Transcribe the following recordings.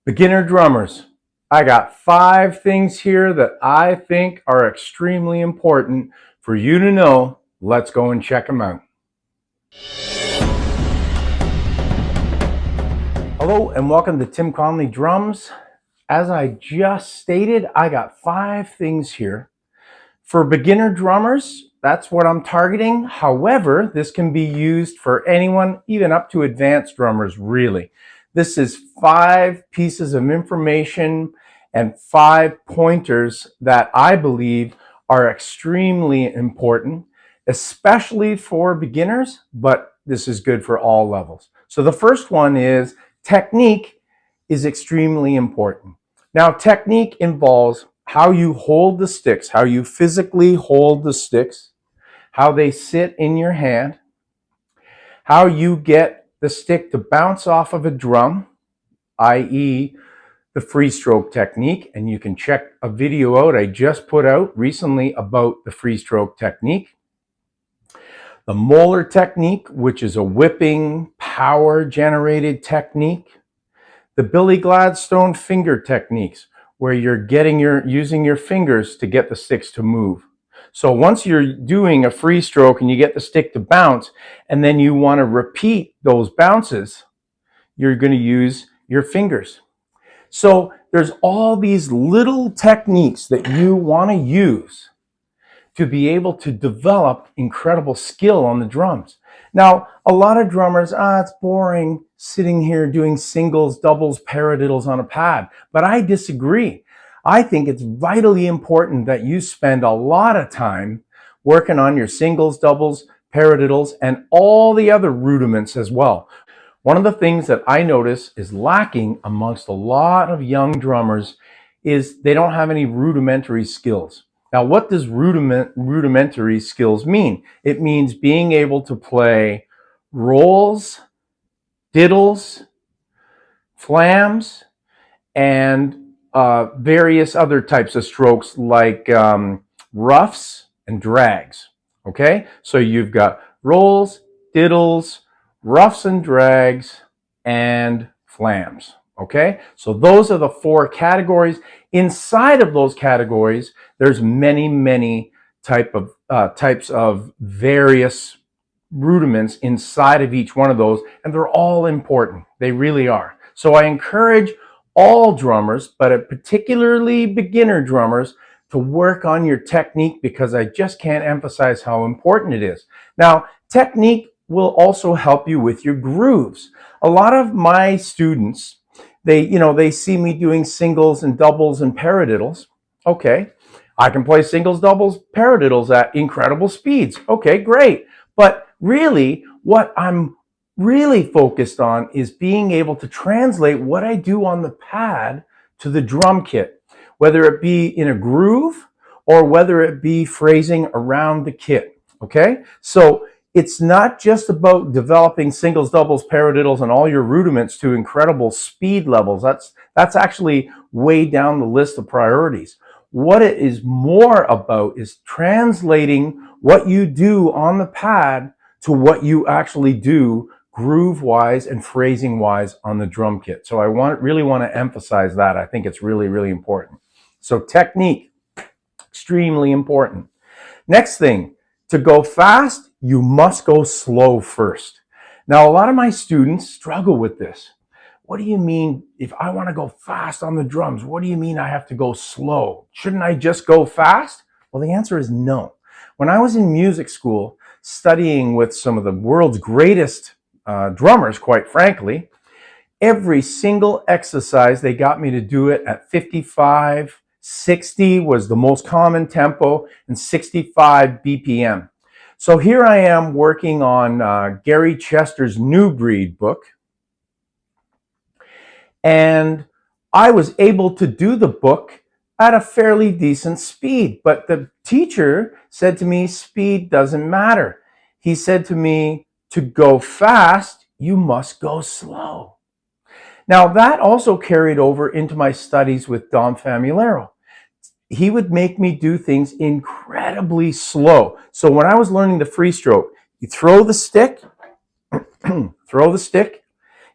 Beginner drummers, I got 5 things here that I think are extremely important for you to know. Let's go and check them out. Hello and welcome to Tim Conley Drums. As I just stated, I got 5 things here. For beginner drummers, that's what I'm targeting. However, this can be used for anyone, even up to advanced drummers, really. This is 5 pieces of information and 5 pointers that I believe are extremely important, especially for beginners, but this is good for all levels. So the first one is technique is extremely important. Now, technique involves how you hold the sticks, how you physically hold the sticks, how they sit in your hand, how you get the stick to bounce off of a drum, i.e. the Freestroke technique. And you can check a video out I just put out recently about the Freestroke technique. The molar technique, which is a whipping, power-generated technique. The Billy Gladstone finger techniques, where you're using your fingers to get the sticks to move. So once you're doing a free stroke and you get the stick to bounce, and then you want to repeat those bounces, you're going to use your fingers. So there's all these little techniques that you want to use to be able to develop incredible skill on the drums. Now, a lot of drummers, it's boring sitting here doing singles, doubles, paradiddles on a pad. But I disagree. I think it's vitally important that you spend a lot of time working on your singles, doubles, paradiddles, and all the other rudiments as well. One of the things that I notice is lacking amongst a lot of young drummers is they don't have any rudimentary skills. Now, what does rudimentary skills mean? It means being able to play rolls, diddles, flams, and various other types of strokes like roughs and drags. Okay, so you've got rolls, diddles, roughs and drags, and flams. Okay, so those are the 4 categories. Inside of those categories, there's many types of various rudiments inside of each one of those, and they're all important. They really are. So I encourage all drummers, but particularly beginner drummers, to work on your technique, because I just can't emphasize how important it is. Now, technique will also help you with your grooves. A lot of my students, they see me doing singles and doubles and paradiddles. Okay, I can play singles, doubles, paradiddles at incredible speeds. Okay, great. But really, what I'm really focused on is being able to translate what I do on the pad to the drum kit, whether it be in a groove or whether it be phrasing around the kit. Okay, so it's not just about developing singles, doubles, paradiddles, and all your rudiments to incredible speed levels. That's actually way down the list of priorities. What it is more about is translating what you do on the pad to what you actually do groove-wise and phrasing-wise on the drum kit. So I really want to emphasize that. I think it's really important. So technique, extremely important. Next thing, to go fast, you must go slow first. Now, a lot of my students struggle with this. What do you mean, if I want to go fast on the drums, what do you mean I have to go slow? Shouldn't I just go fast? Well, the answer is no. When I was in music school, studying with some of the world's greatest drummers, quite frankly, every single exercise, they got me to do it at 55, 60 was the most common tempo, and 65 BPM. So here I am working on Gary Chester's New Breed book, and I was able to do the book at a fairly decent speed, but the teacher said to me, speed doesn't matter. He said to me, to go fast, you must go slow. Now, that also carried over into my studies with Dom Famularo. He would make me do things incredibly slow. So when I was learning the free stroke, you throw the stick,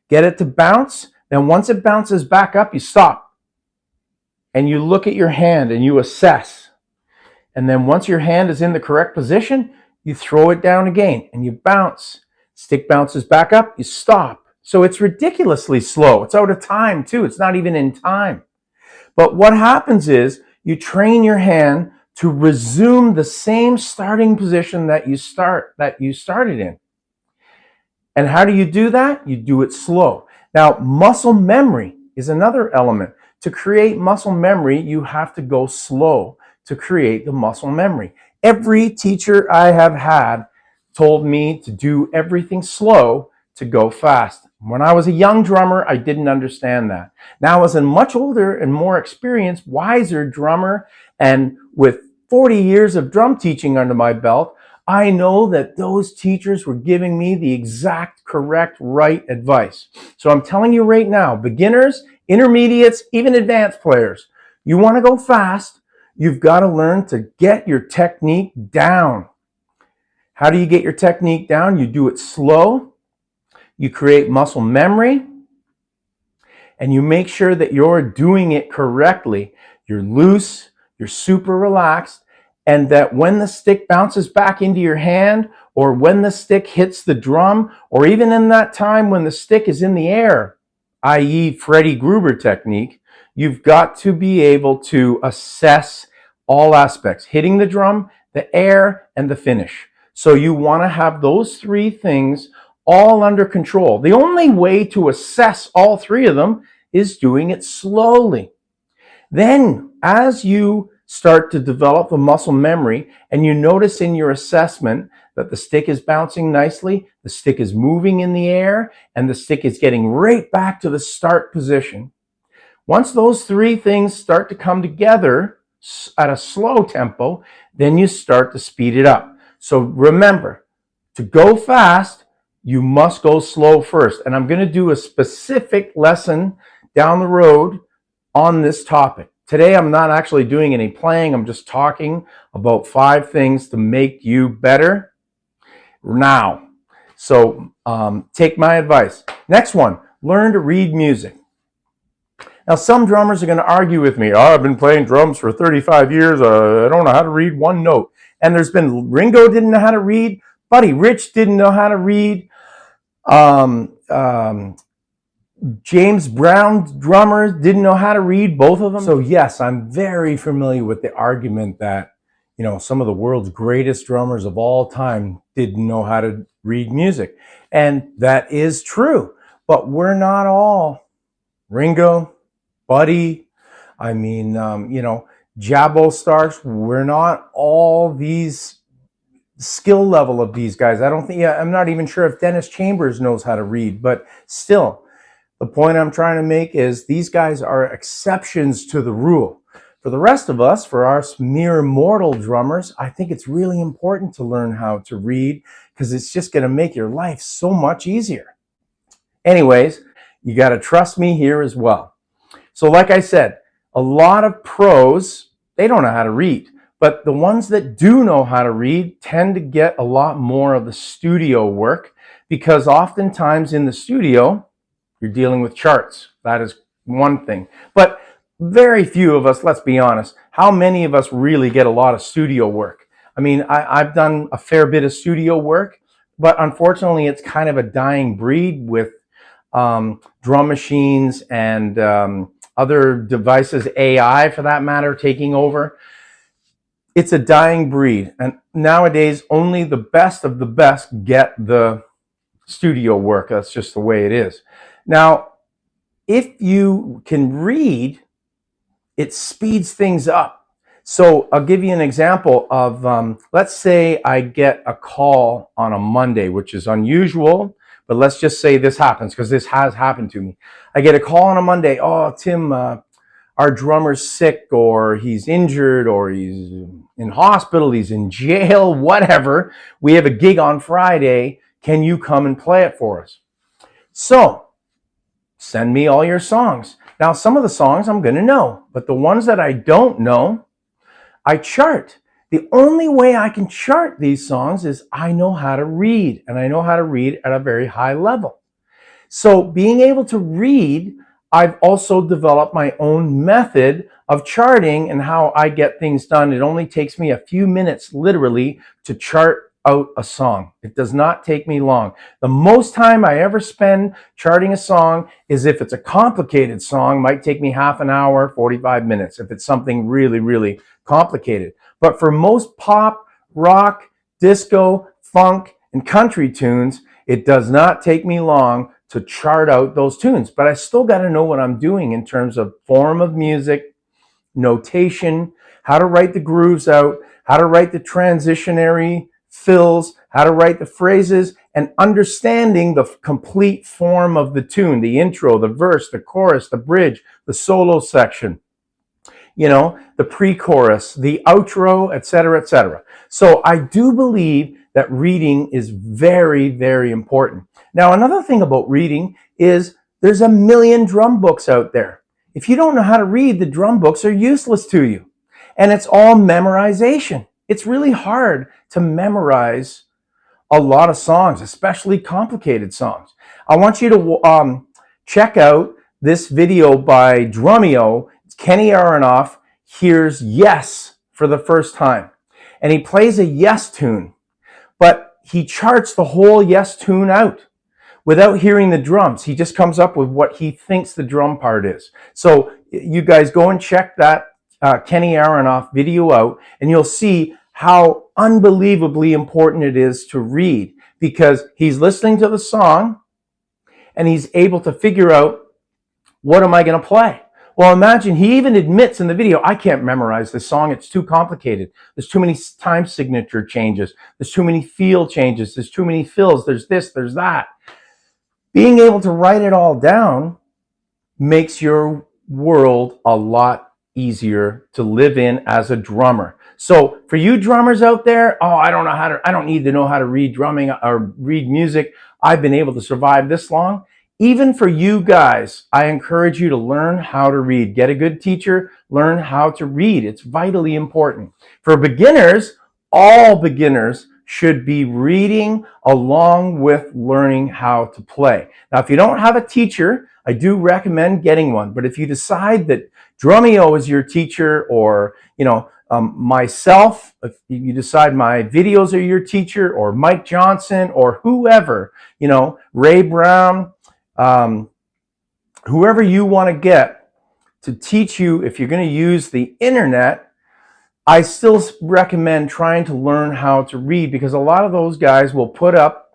get it to bounce, Then once it bounces back up, you stop and you look at your hand and you assess. And then once your hand is in the correct position, you throw it down again and you bounce. Stick bounces back up, you stop. So it's ridiculously slow. It's out of time too. It's not even in time. But what happens is you train your hand to resume the same starting position that you started in. And how do you do that? You do it slow. Now, muscle memory is another element. To create muscle memory, you have to go slow to create the muscle memory. Every teacher I have had told me to do everything slow to go fast. When I was a young drummer, I didn't understand that. Now, as a much older and more experienced, wiser drummer, and with 40 years of drum teaching under my belt, I know that those teachers were giving me the exact correct right advice. So I'm telling you right now, beginners, intermediates, even advanced players, you want to go fast, you've got to learn to get your technique down. How do you get your technique down? You do it slow, you create muscle memory, and you make sure that you're doing it correctly. You're loose, you're super relaxed, and that when the stick bounces back into your hand, or when the stick hits the drum, or even in that time when the stick is in the air, i.e. Freddie Gruber technique, you've got to be able to assess all aspects, hitting the drum, the air, and the finish. So you want to have those three things all under control. The only way to assess all three of them is doing it slowly. Then, as you start to develop the muscle memory and you notice in your assessment that the stick is bouncing nicely, the stick is moving in the air, and the stick is getting right back to the start position. Once those three things start to come together at a slow tempo, then you start to speed it up. So remember, to go fast, you must go slow first. And I'm going to do a specific lesson down the road on this topic. Today, I'm not actually doing any playing. I'm just talking about 5 things to make you better now. So take my advice. Next one, learn to read music. Now, some drummers are going to argue with me. Oh, I've been playing drums for 35 years. I don't know how to read one note. And there's been Ringo didn't know how to read. Buddy Rich didn't know how to read. James Brown drummers didn't know how to read, both of them. So yes, I'm very familiar with the argument that, you know, some of the world's greatest drummers of all time didn't know how to read music. And that is true. But we're not all Ringo, Buddy, I mean, Jabo Starks. We're not all these skill level of these guys. I'm not even sure if Dennis Chambers knows how to read, but still, the point I'm trying to make is these guys are exceptions to the rule. For the rest of us, for our mere mortal drummers, I think it's really important to learn how to read because it's just going to make your life so much easier. Anyways, you got to trust me here as well. So like I said, a lot of pros, they don't know how to read. But the ones that do know how to read tend to get a lot more of the studio work because oftentimes in the studio, you're dealing with charts. That is one thing. But very few of us, let's be honest, how many of us really get a lot of studio work? I mean, I've done a fair bit of studio work, but unfortunately it's kind of a dying breed with drum machines and other devices, AI for that matter, taking over. It's a dying breed. And nowadays, only the best of the best get the studio work. That's just the way it is. Now, if you can read, it speeds things up. So I'll give you an example of, let's say I get a call on a Monday, which is unusual, but let's just say this happens because this has happened to me. I get a call on a Monday. Oh, Tim, our drummer's sick, or he's injured, or he's in hospital, he's in jail, whatever. We have a gig on Friday. Can you come and play it for us? So send me all your songs. Now, some of the songs I'm going to know, but the ones that I don't know, I chart. The only way I can chart these songs is I know how to read, and I know how to read at a very high level. So being able to read, I've also developed my own method of charting and how I get things done. It only takes me a few minutes, literally, to chart out a song. It does not take me long. The most time I ever spend charting a song is if it's a complicated song. Might take me half an hour, 45 minutes, if it's something really, really complicated. But for most pop, rock, disco, funk, and country tunes, it does not take me long to chart out those tunes. But I still got to know what I'm doing in terms of form of music, notation, how to write the grooves out, how to write the transitionary fills, how to write the phrases, and understanding the complete form of the tune, the intro, the verse, the chorus, the bridge, the solo section, the pre-chorus, the outro, etc., etc. So I do believe that reading is very, very important. Now, another thing about reading is there's a million drum books out there. If you don't know how to read, the drum books are useless to you. And it's all memorization. It's really hard to memorize a lot of songs, especially complicated songs. I want you to check out this video by Drumeo. It's Kenny Aronoff hears Yes for the first time. And he plays a Yes tune, but he charts the whole Yes tune out without hearing the drums. He just comes up with what he thinks the drum part is. So you guys go and check that Kenny Aronoff video out, and you'll see how unbelievably important it is to read, because he's listening to the song and he's able to figure out, what am I going to play? Well, imagine, he even admits in the video, I can't memorize this song. It's too complicated. There's too many time signature changes. There's too many feel changes. There's too many fills. There's this, there's that. Being able to write it all down makes your world a lot easier to live in as a drummer. So for you drummers out there, I don't need to know how to read drumming or read music. I've been able to survive this long. Even for you guys, I encourage you to learn how to read. Get a good teacher, learn how to read. It's vitally important. For beginners, all beginners should be reading along with learning how to play. Now, if you don't have a teacher, I do recommend getting one. But if you decide that Drumeo is your teacher, or, myself, if you decide my videos are your teacher, or Mike Johnson, or whoever, Ray Brown, whoever you want to get to teach you, if you're going to use the internet, I still recommend trying to learn how to read, because a lot of those guys will put up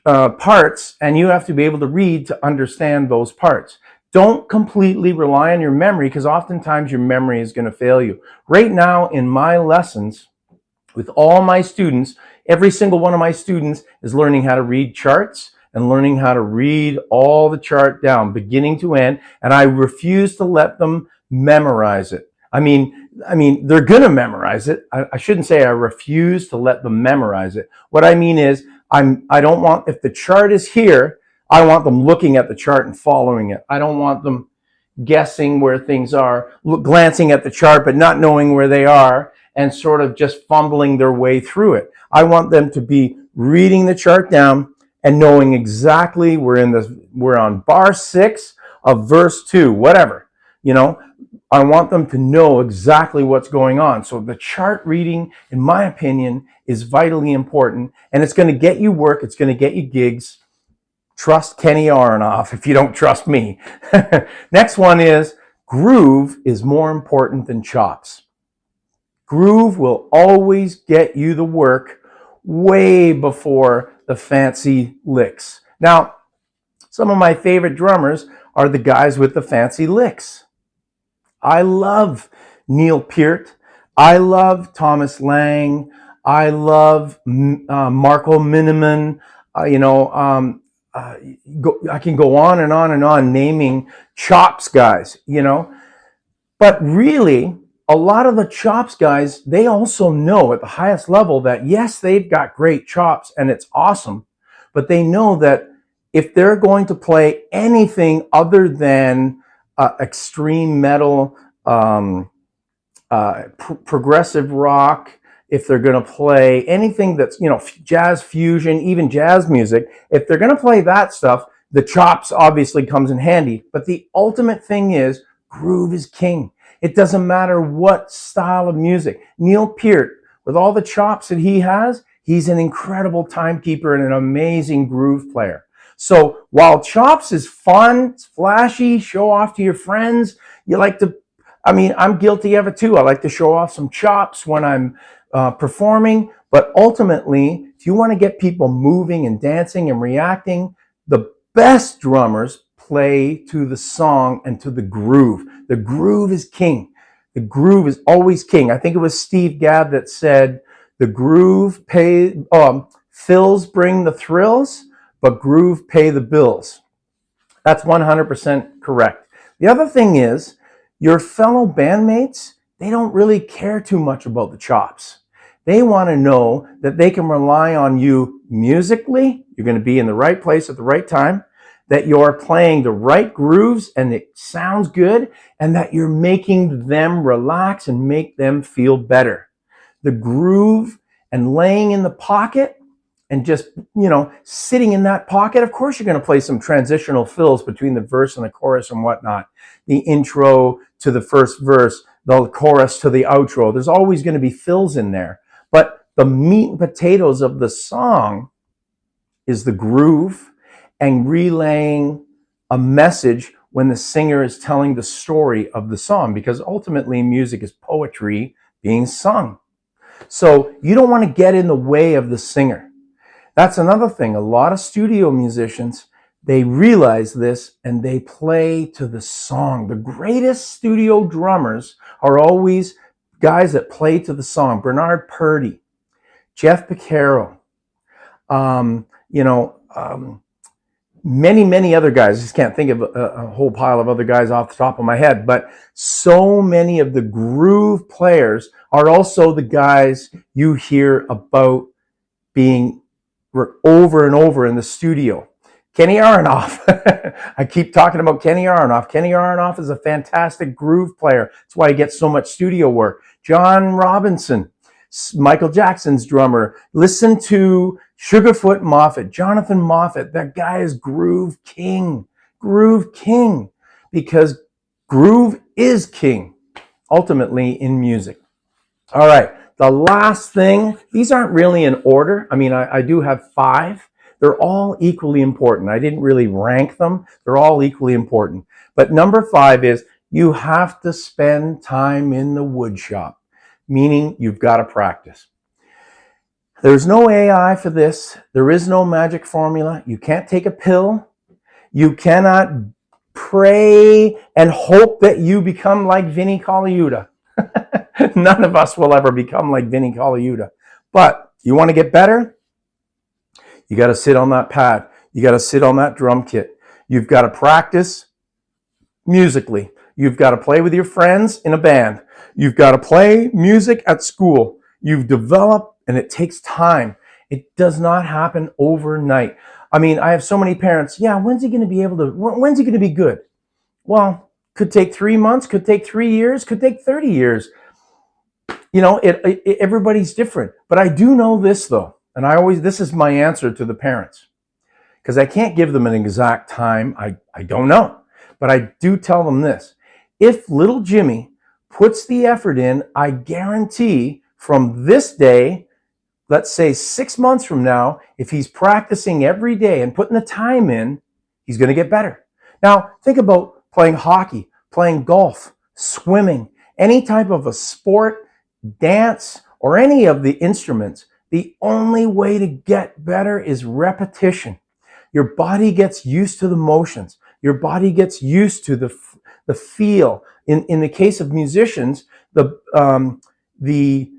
parts, and you have to be able to read to understand those parts. Don't completely rely on your memory, because oftentimes your memory is going to fail you. Right now in my lessons with all my students, every single one of my students is learning how to read charts and learning how to read all the chart down, beginning to end, and I refuse to let them memorize it. I mean, they're going to memorize it. I shouldn't say I refuse to let them memorize it. What I mean is, I don't want, if the chart is here, I want them looking at the chart and following it. I don't want them guessing where things are, glancing at the chart but not knowing where they are, and sort of just fumbling their way through it. I want them to be reading the chart down and knowing exactly we're on bar 6 of verse 2, whatever, I want them to know exactly what's going on. So the chart reading, in my opinion, is vitally important, and it's going to get you work. It's going to get you gigs. Trust Kenny Aronoff if you don't trust me. Next one is, groove is more important than chops. Groove will always get you the work way before the fancy licks. Now, some of my favorite drummers are the guys with the fancy licks. I love Neil Peart. I love Thomas Lang. I love Marco Miniman. I can go on and on and on naming chops guys, But really, a lot of the chops guys, they also know at the highest level that, yes, they've got great chops and it's awesome, but they know that if they're going to play anything other than extreme metal, progressive rock, if they're going to play anything that's, jazz fusion, even jazz music, if they're going to play that stuff, The chops obviously comes in handy, but the ultimate thing is groove is king. It doesn't matter what style of music. Neil Peart, with all the chops that he has, he's an incredible timekeeper and an amazing groove player. So while chops is fun, it's flashy, show off to your friends, you like to, I mean, I'm guilty of it too. I like to show off some chops when I'm performing, but ultimately, if you want to get people moving and dancing and reacting, the best drummers play to the song and to the groove. The groove is king. The groove is always king. I think it was Steve Gadd that said, the groove fills bring the thrills, but groove pay the bills. That's 100% correct. The other thing is, your fellow bandmates, they don't really care too much about the chops. They want to know that they can rely on you musically. You're going to be in the right place at the right time, that you're playing the right grooves and it sounds good, and that you're making them relax and make them feel better. The groove and laying in the pocket and just, sitting in that pocket, of course you're going to play some transitional fills between the verse and the chorus and whatnot. The intro to the first verse, the chorus to the outro. There's always going to be fills in there. But the meat and potatoes of the song is the groove and relaying a message when the singer is telling the story of the song, because ultimately music is poetry being sung. So you don't want to get in the way of the singer. That's another thing. A lot of studio musicians, they realize this and they play to the song. The greatest studio drummers are always guys that play to the song. Bernard Purdie, Jeff Piccaro, many other guys. I just can't think of a whole pile of other guys off the top of my head, but so many of the groove players are also the guys you hear about being over and over in the studio. Kenny Aronoff. I keep talking about Kenny Aronoff. Kenny Aronoff is a fantastic groove player. That's why he gets so much studio work. John Robinson, Michael Jackson's drummer. Listen to Sugarfoot Moffett, Jonathan Moffett. That guy is groove king. Groove king. Because groove is king, ultimately, in music. All right. The last thing, these aren't really in order. I mean, I do have 5. They're all equally important. I didn't really rank them. They're all equally important. But number 5 is you have to spend time in the wood shop, meaning you've got to practice. There's no AI for this. There is no magic formula. You can't take a pill. You cannot pray and hope that you become like Vinnie Colaiuta. None of us will ever become like Vinnie Colaiuta. But you want to get better? You got to sit on that pad. You got to sit on that drum kit. You've got to practice musically. You've got to play with your friends in a band. You've got to play music at school. You've developed, and it takes time. It does not happen overnight. I mean, I have so many parents, when's he going to be able to, when's he going to be good? Well, could take 3 months, could take 3 years, could take 30 years. Everybody's different. But I do know this, though, and this is my answer to the parents, because I can't give them an exact time. I don't know. But I do tell them this. If little Jimmy puts the effort in, I guarantee from this day, let's say 6 months from now, if he's practicing every day and putting the time in, he's going to get better. Now, think about playing hockey, playing golf, swimming, any type of a sport, dance, or any of the instruments. The only way to get better is repetition. Your body gets used to the motions. Your body gets used to the feel. In the case of musicians, the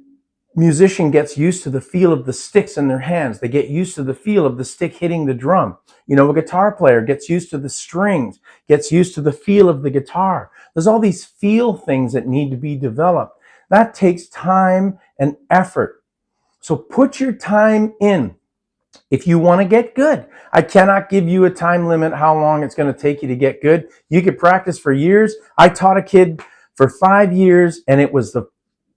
musician gets used to the feel of the sticks in their hands. They get used to the feel of the stick hitting the drum. A guitar player gets used to the strings, gets used to the feel of the guitar. There's all these feel things that need to be developed. That takes time and effort. So put your time in if you want to get good. I cannot give you a time limit how long it's going to take you to get good. You could practice for years. I taught a kid for 5 years, and it was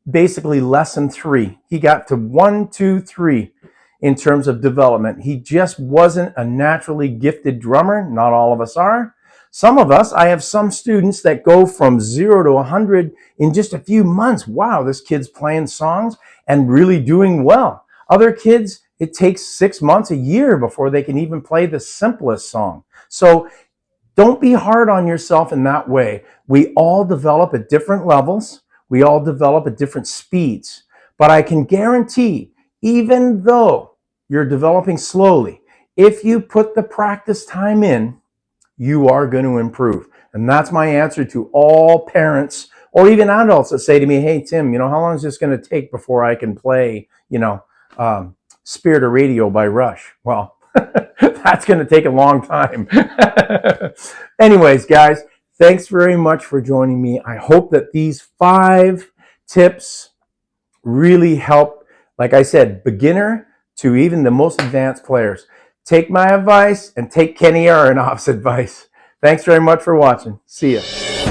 basically lesson 3. He got to 1, 2, 3 in terms of development. He just wasn't a naturally gifted drummer. Not all of us are. Some of us, I have some students that go from 0 to 100 in just a few months. Wow, this kid's playing songs and really doing well. Other kids, it takes 6 months, a year before they can even play the simplest song. So don't be hard on yourself in that way. We all develop at different levels. We all develop at different speeds. But I can guarantee, even though you're developing slowly, if you put the practice time in, you are going to improve. And that's my answer to all parents or even adults that say to me, hey, Tim, how long is this going to take before I can play, Spirit of Radio by Rush? Well, that's going to take a long time. Anyways, guys, thanks very much for joining me. I hope that these 5 tips really help, like I said, beginner to even the most advanced players. Take my advice and take Kenny Aronoff's advice. Thanks very much for watching. See ya.